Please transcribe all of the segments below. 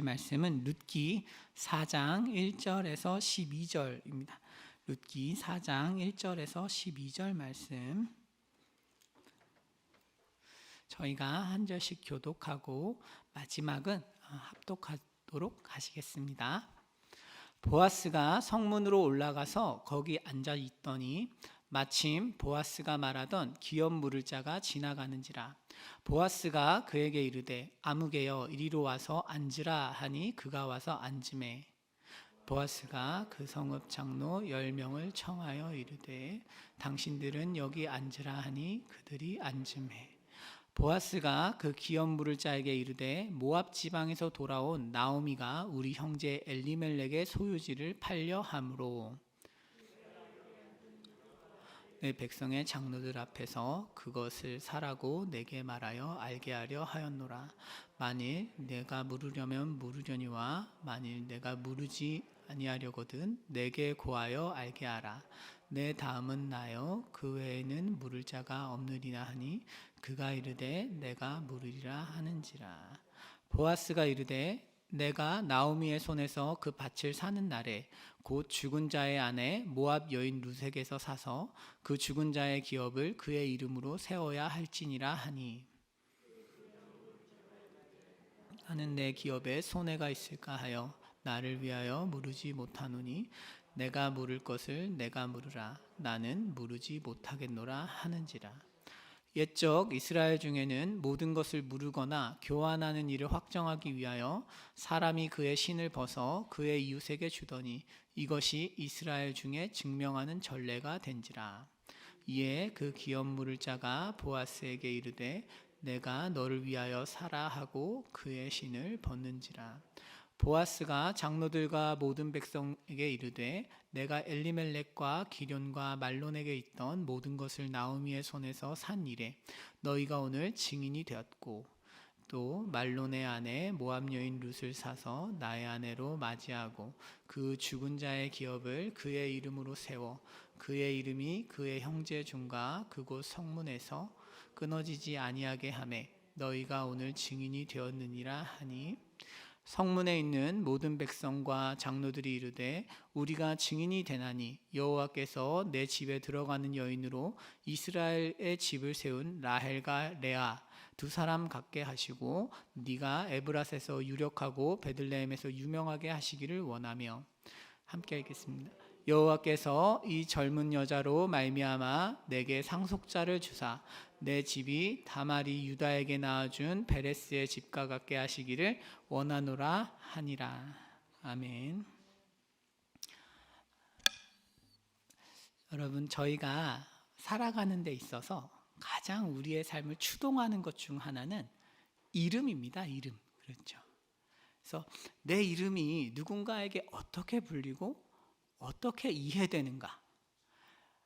말씀은 룻기 4장 1절에서 12절입니다. 룻기 4장 1절에서 12절 말씀, 저희가 한 절씩 교독하고 마지막은 합독하도록 하시겠습니다. 보아스가 성문으로 올라가서 거기 앉아 있더니 마침 보아스가 말하던 기업 물을 자가 지나가는지라. 보아스가 그에게 이르되 아무개여 이리로 와서 앉으라 하니 그가 와서 앉으매 보아스가 그 성읍 장로 10명을 청하여 이르되 당신들은 여기 앉으라 하니 그들이 앉으매 보아스가 그 기업 물을 자에게 이르되 모압 지방에서 돌아온 나오미가 우리 형제 엘리멜렉의 소유지를 팔려 함으로 내 백성의 장로들 앞에서 그것을 사라고 내게 말하여 알게 하려 하였노라. 만일 내가 물으려면 물으려니와 만일 내가 물으지 아니하려거든 내게 고하여 알게 하라. 내 다음은 나요 그 외에는 물을 자가 없느니라 하니 그가 이르되 내가 물으리라 하는지라. 보아스가 이르되 내가 나오미의 손에서 그 밭을 사는 날에 곧 죽은 자의 아내 모압 여인 룻에게서 사서 그 죽은 자의 기업을 그의 이름으로 세워야 할지니라 하니 나는 내 기업에 손해가 있을까 하여 나를 위하여 물으지 못하노니 내가 물을 것을 내가 물으라. 나는 물으지 못하겠노라 하는지라. 옛적 이스라엘 중에는 모든 것을 물으거나 교환하는 일을 확정하기 위하여 사람이 그의 신을 벗어 그의 이웃에게 주더니 이것이 이스라엘 중에 증명하는 전례가 된지라. 이에 그 기업 물을 자가 보아스에게 이르되 내가 너를 위하여 사라 하고 그의 신을 벗는지라. 보아스가 장로들과 모든 백성에게 이르되 내가 엘리멜렉과 기련과 말론에게 있던 모든 것을 나오미의 손에서 산 일에 너희가 오늘 증인이 되었고 또 말론의 아내 모압 여인 룻을 사서 나의 아내로 맞이하고 그 죽은 자의 기업을 그의 이름으로 세워 그의 이름이 그의 형제 중과 그곳 성문에서 끊어지지 아니하게 하매 너희가 오늘 증인이 되었느니라 하니 성문에 있는 모든 백성과 장로들이 이르되 우리가 증인이 되나니 여호와께서 내 집에 들어가는 여인으로 이스라엘의 집을 세운 라헬과 레아 두 사람 갖게 하시고 네가 에브라스에서 유력하고 베들레헴에서 유명하게 하시기를 원하며 함께 읽겠습니다. 여호와께서 이 젊은 여자로 말미암아 내게 상속자를 주사 내 집이 다말이 유다에게 낳아준 베레스의 집과 같게 하시기를 원하노라 하니라. 아멘. 여러분, 저희가 살아가는 데 있어서 가장 우리의 삶을 추동하는 것 중 하나는 이름입니다. 이름. 그렇죠. 그래서 내 이름이 누군가에게 어떻게 불리고 어떻게 이해되는가,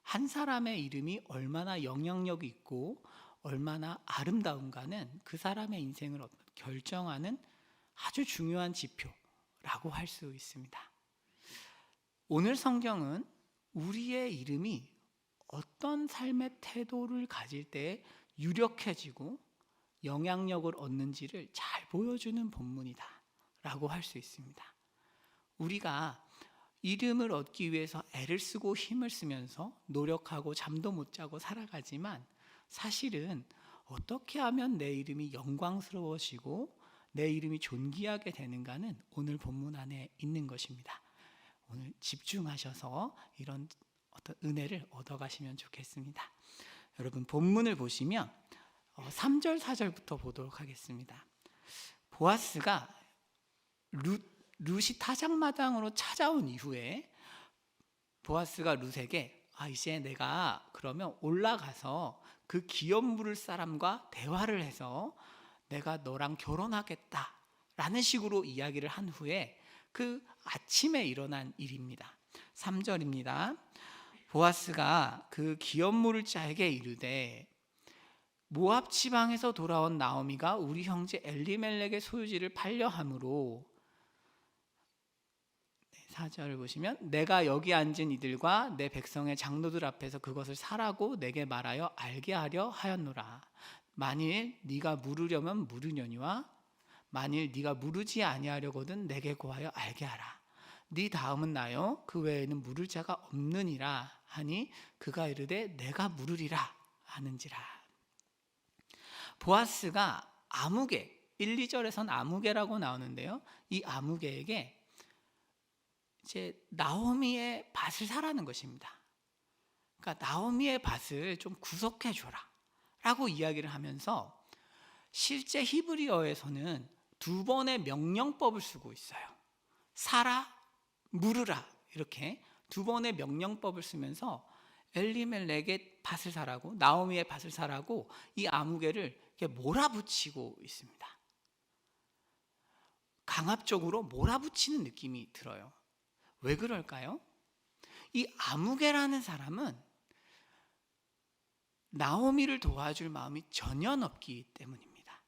한 사람의 이름이 얼마나 영향력이 있고 얼마나 아름다운가는 그 사람의 인생을 결정하는 아주 중요한 지표라고 할 수 있습니다. 오늘 성경은 우리의 이름이 어떤 삶의 태도를 가질 때 유력해지고 영향력을 얻는지를 잘 보여주는 본문이다 라고 할 수 있습니다. 우리가 이름을 얻기 위해서 애를 쓰고 힘을 쓰면서 노력하고 잠도 못 자고 살아가지만 사실은 어떻게 하면 내 이름이 영광스러워지고 내 이름이 존귀하게 되는가는 오늘 본문 안에 있는 것입니다. 오늘 집중하셔서 이런 어떤 은혜를 얻어가시면 좋겠습니다. 여러분, 본문을 보시면 3절 4절부터 보도록 하겠습니다. 보아스가 룻이 타작마당으로 찾아온 이후에 보아스가 룻에게 이제 내가 그러면 올라가서 그 기업 물을 사람과 대화를 해서 내가 너랑 결혼하겠다라는 식으로 이야기를 한 후에 그 아침에 일어난 일입니다. 3절입니다. 보아스가 그 기업 물을 자에게 이르되 모압 지방에서 돌아온 나오미가 우리 형제 엘리멜렉의 소유지를 팔려 함으로 4절을 보시면 내가 여기 앉은 이들과 내 백성의 장로들 앞에서 그것을 사라고 내게 말하여 알게 하려 하였노라. 만일 네가 물으려면 물으려니와 만일 네가 물으지 아니하려거든 내게 고하여 알게 하라. 네 다음은 나요 그 외에는 물을 자가 없느니라 하니 그가 이르되 내가 물으리라 하는지라. 보아스가 아무개 1, 2절에선 아무개라고 나오는데요. 이 아무개에게 이제 나오미의 밭을 사라는 것입니다. 그러니까 나오미의 밭을 좀 구속해 줘라 라고 이야기를 하면서 실제 히브리어에서는 두 번의 명령법을 쓰고 있어요. 사라, 물으라 이렇게 두 번의 명령법을 쓰면서 엘리멜렉의 밭을 사라고 나오미의 밭을 사라고 이 아무개를 이렇게 몰아붙이고 있습니다. 강압적으로 몰아붙이는 느낌이 들어요. 왜 그럴까요? 이 아무개라는 사람은 나오미를 도와줄 마음이 전혀 없기 때문입니다.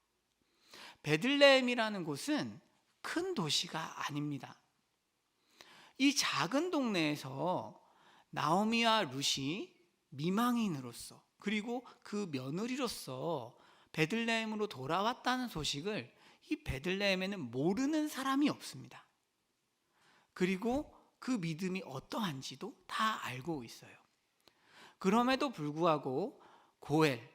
베들레헴이라는 곳은 큰 도시가 아닙니다. 이 작은 동네에서 나오미와 룻이 미망인으로서 그리고 그 며느리로서 베들레헴으로 돌아왔다는 소식을 이 베들레헴에는 모르는 사람이 없습니다. 그리고 그 믿음이 어떠한지도 다 알고 있어요. 그럼에도 불구하고 고엘,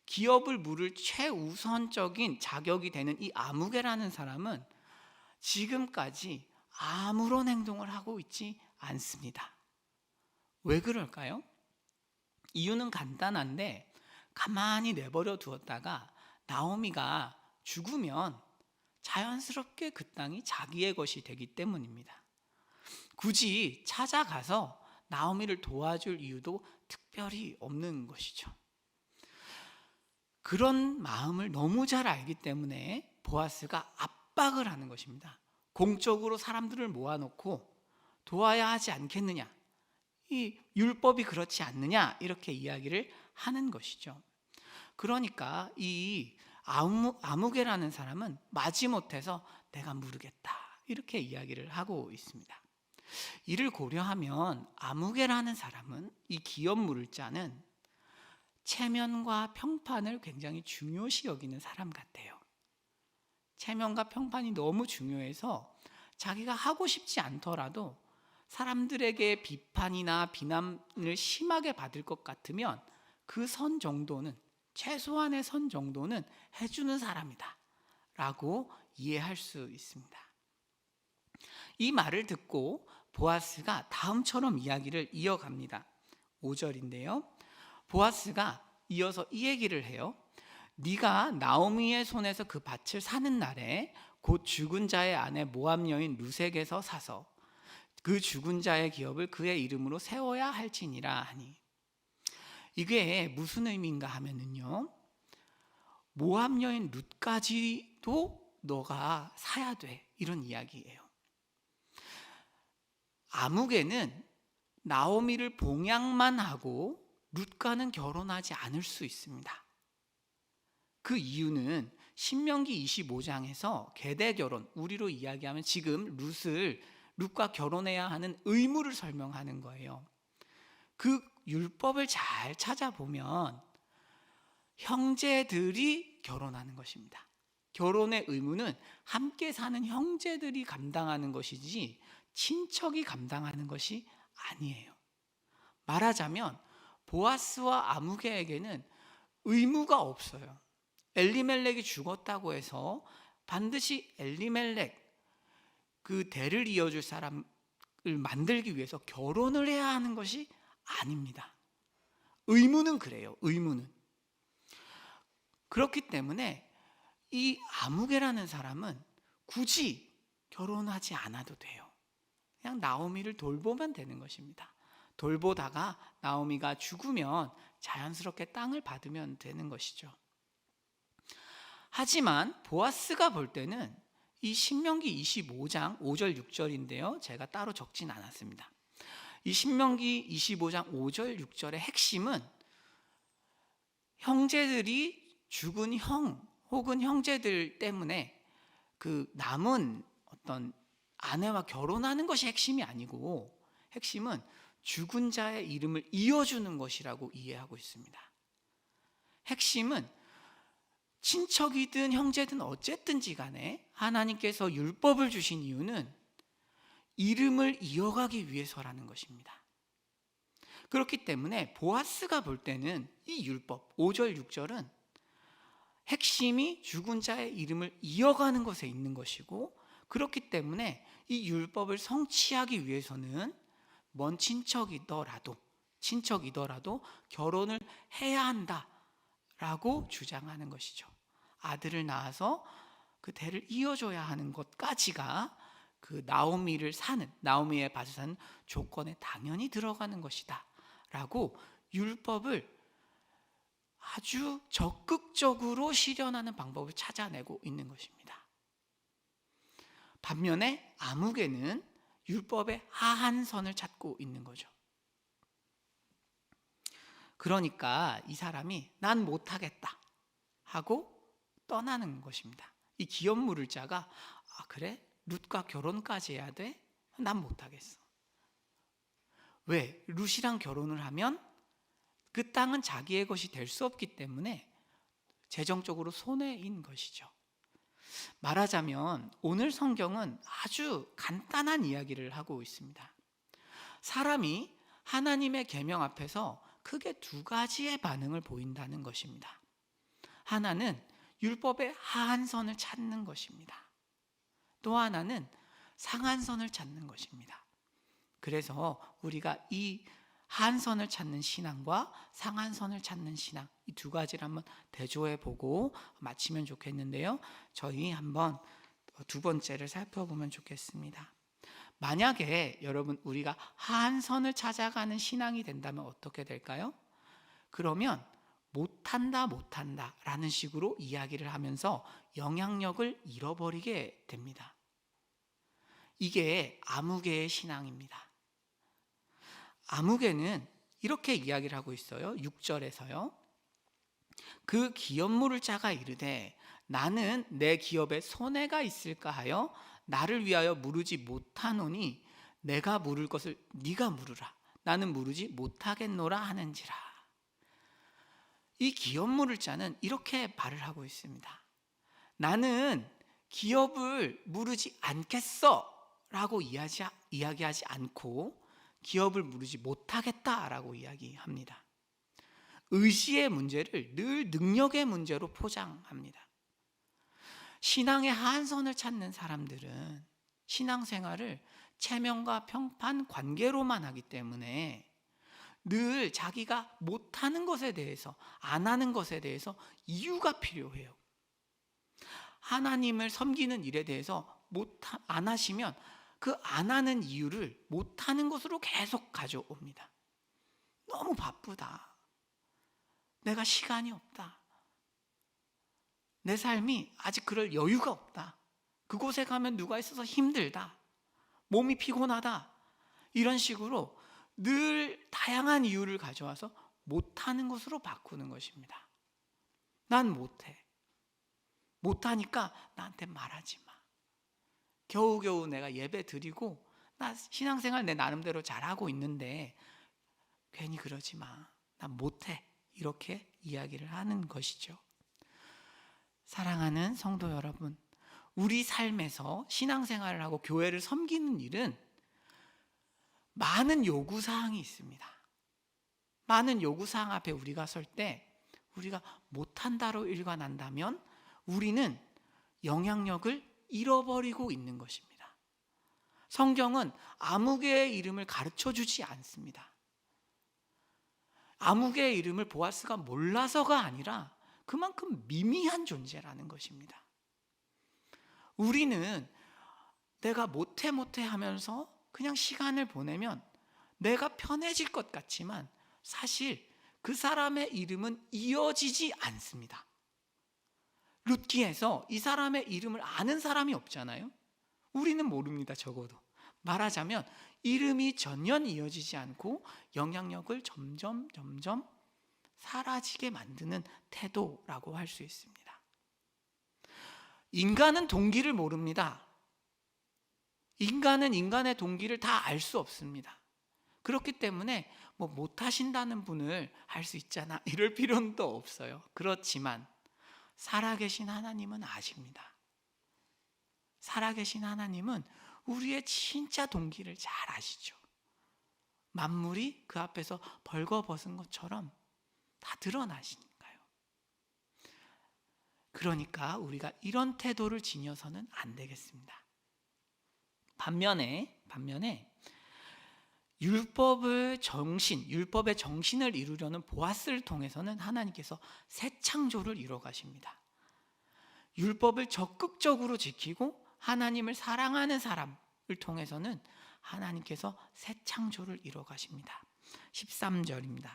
기업을 물을 최우선적인 자격이 되는 이 아무개라는 사람은 지금까지 아무런 행동을 하고 있지 않습니다. 왜 그럴까요? 이유는 간단한데 가만히 내버려 두었다가 나오미가 죽으면 자연스럽게 그 땅이 자기의 것이 되기 때문입니다. 굳이 찾아가서 나오미를 도와줄 이유도 특별히 없는 것이죠. 그런 마음을 너무 잘 알기 때문에 보아스가 압박을 하는 것입니다. 공적으로 사람들을 모아놓고 도와야 하지 않겠느냐, 이 율법이 그렇지 않느냐 이렇게 이야기를 하는 것이죠. 그러니까 이 아무개라는 사람은 마지못해서 내가 물으겠다 이렇게 이야기를 하고 있습니다. 이를 고려하면 아무개라는 사람은 이 기업 물을 자는 체면과 평판을 굉장히 중요시 여기는 사람 같아요. 체면과 평판이 너무 중요해서 자기가 하고 싶지 않더라도 사람들에게 비판이나 비난을 심하게 받을 것 같으면 그 선 정도는, 최소한의 선 정도는 해주는 사람이다 라고 이해할 수 있습니다. 이 말을 듣고 보아스가 다음처럼 이야기를 이어갑니다. 5절인데요. 보아스가 이어서 이 얘기를 해요. 네가 나오미의 손에서 그 밭을 사는 날에 곧 죽은 자의 아내 모압 여인 룻에게서 사서 그 죽은 자의 기업을 그의 이름으로 세워야 할지니라 하니. 이게 무슨 의미인가 하면은요, 모압 여인 룻까지도 너가 사야 돼 이런 이야기예요. 아무개는 나오미를 봉양만 하고 룻과는 결혼하지 않을 수 있습니다. 그 이유는 신명기 25장에서 계대 결혼, 우리로 이야기하면 지금 룻과 결혼해야 하는 의무를 설명하는 거예요. 그 율법을 잘 찾아보면 형제들이 결혼하는 것입니다. 결혼의 의무는 함께 사는 형제들이 감당하는 것이지 친척이 감당하는 것이 아니에요. 말하자면 보아스와 아무개에게는 의무가 없어요. 엘리멜렉이 죽었다고 해서 반드시 엘리멜렉 그 대를 이어줄 사람을 만들기 위해서 결혼을 해야 하는 것이 아닙니다. 의무는 그래요. 의무는. 그렇기 때문에 이 아무개라는 사람은 굳이 결혼하지 않아도 돼요. 그냥 나오미를 돌보면 되는 것입니다. 돌보다가 나오미가 죽으면 자연스럽게 땅을 받으면 되는 것이죠. 하지만 보아스가 볼 때는 이 신명기 25장 5절 6절인데요. 제가 따로 적진 않았습니다. 이 신명기 25장 5절 6절의 핵심은 형제들이 죽은 형 혹은 형제들 때문에 그 남은 어떤 아내와 결혼하는 것이 핵심이 아니고 핵심은 죽은 자의 이름을 이어주는 것이라고 이해하고 있습니다. 핵심은 친척이든 형제든 어쨌든지 간에 하나님께서 율법을 주신 이유는 이름을 이어가기 위해서라는 것입니다. 그렇기 때문에 보아스가 볼 때는 이 율법 5절 6절은 핵심이 죽은 자의 이름을 이어가는 것에 있는 것이고, 그렇기 때문에 이 율법을 성취하기 위해서는 먼 친척이더라도 결혼을 해야 한다라고 주장하는 것이죠. 아들을 낳아서 그 대를 이어줘야 하는 것까지가 그 나오미의 밭을 사는 조건에 당연히 들어가는 것이다 라고 율법을 아주 적극적으로 실현하는 방법을 찾아내고 있는 것입니다. 반면에 아무개는 율법의 하한선을 찾고 있는 거죠. 그러니까 이 사람이 난 못하겠다 하고 떠나는 것입니다. 이 기업 물을 자가 그래? 룻과 결혼까지 해야 돼? 난 못하겠어. 왜? 룻이랑 결혼을 하면 그 땅은 자기의 것이 될 수 없기 때문에 재정적으로 손해인 것이죠. 말하자면 오늘 성경은 아주 간단한 이야기를 하고 있습니다. 사람이 하나님의 계명 앞에서 크게 두 가지의 반응을 보인다는 것입니다. 하나는 율법의 하한선을 찾는 것입니다. 또 하나는 상한선을 찾는 것입니다. 그래서 우리가 이 하한선을 찾는 신앙과 상한선을 찾는 신앙, 이 두 가지를 한번 대조해 보고 마치면 좋겠는데요. 저희 한번 두 번째를 살펴보면 좋겠습니다. 만약에 여러분 우리가 하한선을 찾아가는 신앙이 된다면 어떻게 될까요? 그러면 못한다 라는 식으로 이야기를 하면서 영향력을 잃어버리게 됩니다. 이게 아무개의 신앙입니다. 아무개는 이렇게 이야기를 하고 있어요. 6절에서요. 그 기업 물을 자가 이르되 나는 내 기업에 손해가 있을까 하여 나를 위하여 무르지 못하노니 내가 물을 것을 네가 물으라. 나는 무르지 못하겠노라 하는지라. 이 기업 물을 자는 이렇게 말을 하고 있습니다. 나는 기업을 무르지 않겠어 라고 이야기하지 않고 기업을 무르지 못하겠다라고 이야기합니다. 의지의 문제를 늘 능력의 문제로 포장합니다. 신앙의 하한선을 찾는 사람들은 신앙생활을 체면과 평판 관계로만 하기 때문에 늘 자기가 못하는 것에 대해서, 안 하는 것에 대해서 이유가 필요해요. 하나님을 섬기는 일에 대해서 안 하시면 그 안 하는 이유를 못하는 것으로 계속 가져옵니다. 너무 바쁘다. 내가 시간이 없다. 내 삶이 아직 그럴 여유가 없다. 그곳에 가면 누가 있어서 힘들다. 몸이 피곤하다. 이런 식으로 늘 다양한 이유를 가져와서 못하는 것으로 바꾸는 것입니다. 난 못해. 못하니까 나한테 말하지 마. 겨우겨우 내가 예배 드리고 나 신앙생활 내 나름대로 잘하고 있는데 괜히 그러지 마. 난 못해. 이렇게 이야기를 하는 것이죠. 사랑하는 성도 여러분, 우리 삶에서 신앙생활을 하고 교회를 섬기는 일은 많은 요구사항이 있습니다. 많은 요구사항 앞에 우리가 설 때 우리가 못한다로 일관한다면 우리는 영향력을 잃어버리고 있는 것입니다. 성경은 아무개의 이름을 가르쳐주지 않습니다. 아무개의 이름을 보아스가 몰라서가 아니라 그만큼 미미한 존재라는 것입니다. 우리는 내가 못해 하면서 그냥 시간을 보내면 내가 편해질 것 같지만 사실 그 사람의 이름은 이어지지 않습니다. 룻기에서 이 사람의 이름을 아는 사람이 없잖아요. 우리는 모릅니다. 적어도 말하자면 이름이 전혀 이어지지 않고 영향력을 점점 사라지게 만드는 태도라고 할 수 있습니다. 인간은 동기를 모릅니다. 인간은 인간의 동기를 다 알 수 없습니다. 그렇기 때문에 못하신다는 분을 할 수 있잖아 이럴 필요는 또 없어요. 그렇지만 살아계신 하나님은 아십니다. 살아계신 하나님은 우리의 진짜 동기를 잘 아시죠. 만물이 그 앞에서 벌거벗은 것처럼 다 드러나시니까요. 그러니까 우리가 이런 태도를 지녀서는 안 되겠습니다. 반면에 율법의 정신을 이루려는 보아스를 통해서는 하나님께서 새 창조를 이루어 가십니다. 율법을 적극적으로 지키고 하나님을 사랑하는 사람을 통해서는 하나님께서 새 창조를 이루어 가십니다. 13절입니다.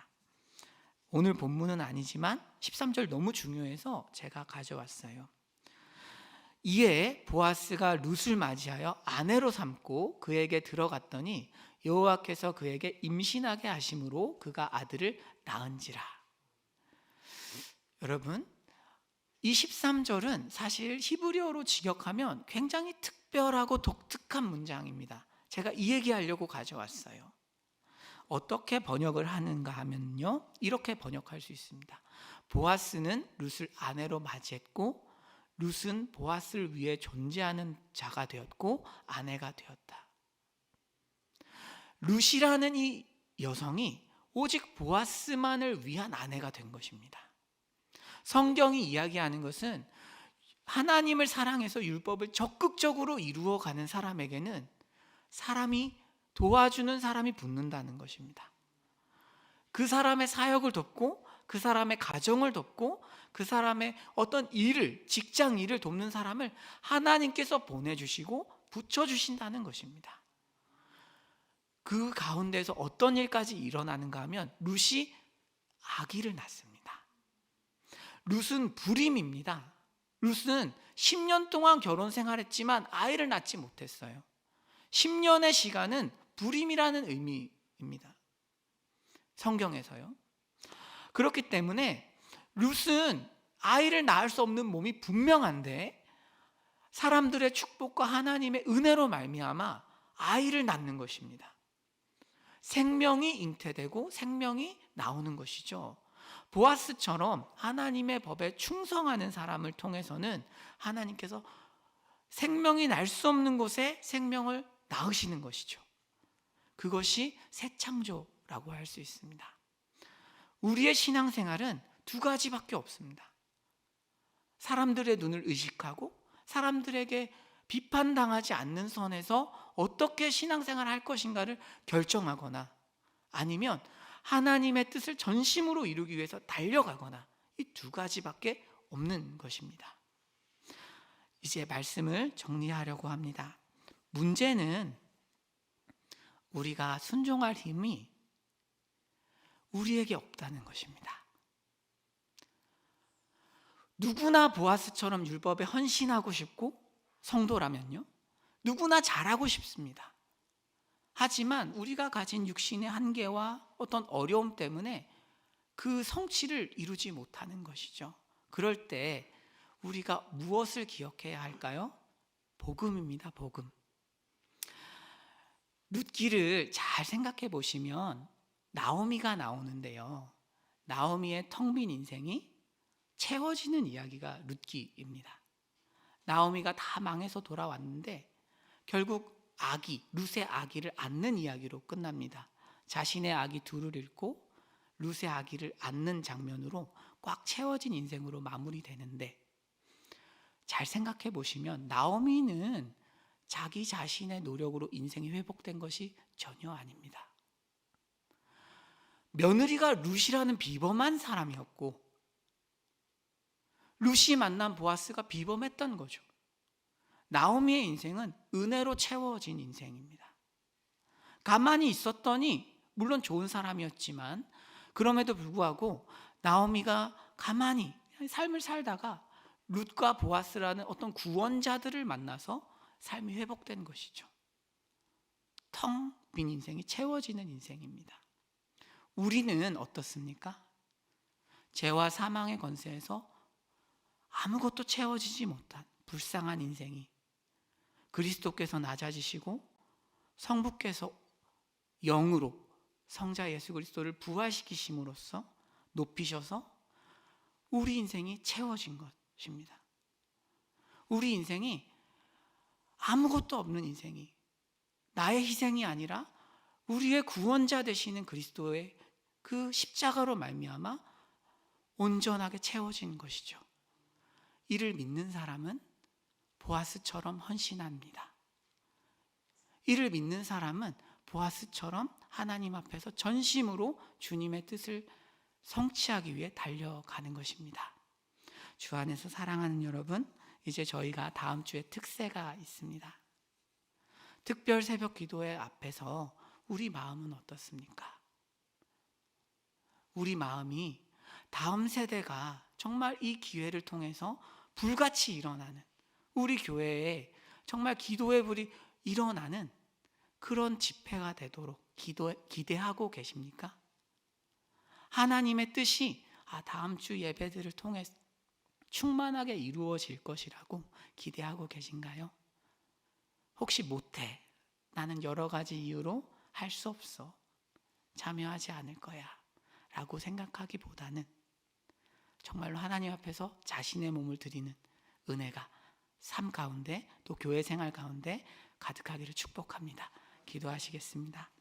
오늘 본문은 아니지만 13절 너무 중요해서 제가 가져왔어요. 이에 보아스가 룻을 맞이하여 아내로 삼고 그에게 들어갔더니 여호와께서 그에게 임신하게 하심으로 그가 아들을 낳은지라. 여러분, 이 13절은 사실 히브리어로 직역하면 굉장히 특별하고 독특한 문장입니다. 제가 이 얘기하려고 가져왔어요. 어떻게 번역을 하는가 하면요, 이렇게 번역할 수 있습니다. 보아스는 룻을 아내로 맞이했고 룻은 보아스를 위해 존재하는 자가 되었고 아내가 되었다. 룻이라는 이 여성이 오직 보아스만을 위한 아내가 된 것입니다. 성경이 이야기하는 것은 하나님을 사랑해서 율법을 적극적으로 이루어가는 사람에게는 도와주는 사람이 붙는다는 것입니다. 그 사람의 사역을 돕고 그 사람의 가정을 돕고 그 사람의 어떤 직장 일을 돕는 사람을 하나님께서 보내주시고 붙여주신다는 것입니다. 그 가운데서 어떤 일까지 일어나는가 하면 룻이 아기를 낳습니다. 룻은 불임입니다. 룻은 10년 동안 결혼 생활했지만 아이를 낳지 못했어요. 10년의 시간은 불임이라는 의미입니다. 성경에서요. 그렇기 때문에 룻은 아이를 낳을 수 없는 몸이 분명한데 사람들의 축복과 하나님의 은혜로 말미암아 아이를 낳는 것입니다. 생명이 잉태되고 생명이 나오는 것이죠. 보아스처럼 하나님의 법에 충성하는 사람을 통해서는 하나님께서 생명이 날 수 없는 곳에 생명을 낳으시는 것이죠. 그것이 새 창조라고 할 수 있습니다. 우리의 신앙생활은 두 가지밖에 없습니다. 사람들의 눈을 의식하고 사람들에게 비판당하지 않는 선에서 어떻게 신앙생활을 할 것인가를 결정하거나 아니면 하나님의 뜻을 전심으로 이루기 위해서 달려가거나 이 두 가지밖에 없는 것입니다. 이제 말씀을 정리하려고 합니다. 문제는 우리가 순종할 힘이 우리에게 없다는 것입니다. 누구나 보아스처럼 율법에 헌신하고 싶고 성도라면요, 누구나 잘하고 싶습니다. 하지만 우리가 가진 육신의 한계와 어떤 어려움 때문에 그 성취를 이루지 못하는 것이죠. 그럴 때 우리가 무엇을 기억해야 할까요? 복음입니다. 복음. 룻기를 잘 생각해 보시면 나오미가 나오는데요, 나오미의 텅 빈 인생이 채워지는 이야기가 룻기입니다. 나오미가 다 망해서 돌아왔는데 결국 룻의 아기를 안는 이야기로 끝납니다. 자신의 아기 둘을 잃고 룻의 아기를 안는 장면으로 꽉 채워진 인생으로 마무리되는데, 잘 생각해 보시면 나오미는 자기 자신의 노력으로 인생이 회복된 것이 전혀 아닙니다. 며느리가 룻이라는 비범한 사람이었고 룻이 만난 보아스가 비범했던 거죠. 나오미의 인생은 은혜로 채워진 인생입니다. 가만히 있었더니 물론 좋은 사람이었지만 그럼에도 불구하고 나오미가 가만히 삶을 살다가 룻과 보아스라는 어떤 구원자들을 만나서 삶이 회복된 것이죠. 텅 빈 인생이 채워지는 인생입니다. 우리는 어떻습니까? 죄와 사망의 권세에서 아무것도 채워지지 못한 불쌍한 인생이 그리스도께서 낮아지시고 성부께서 영으로 성자 예수 그리스도를 부활시키심으로써 높이셔서 우리 인생이 채워진 것, 것입니다. 우리 인생이 아무것도 없는 인생이 나의 희생이 아니라 우리의 구원자 되시는 그리스도의 그 십자가로 말미암아 온전하게 채워진 것이죠. 이를 믿는 사람은 보아스처럼 헌신합니다. 이를 믿는 사람은 보아스처럼 하나님 앞에서 전심으로 주님의 뜻을 성취하기 위해 달려가는 것입니다. 주 안에서 사랑하는 여러분, 이제 저희가 다음 주에 특세가 있습니다. 특별 새벽 기도회 앞에서 우리 마음은 어떻습니까? 우리 마음이 다음 세대가 정말 이 기회를 통해서 불같이 일어나는, 우리 교회에 정말 기도의 불이 일어나는 그런 집회가 되도록 기대하고 계십니까? 하나님의 뜻이 다음 주 예배들을 통해 충만하게 이루어질 것이라고 기대하고 계신가요? 혹시 못해, 나는 여러 가지 이유로 할 수 없어, 참여하지 않을 거야 라고 생각하기보다는 정말로 하나님 앞에서 자신의 몸을 드리는 은혜가 삶 가운데 또 교회 생활 가운데 가득하기를 축복합니다. 기도하시겠습니다.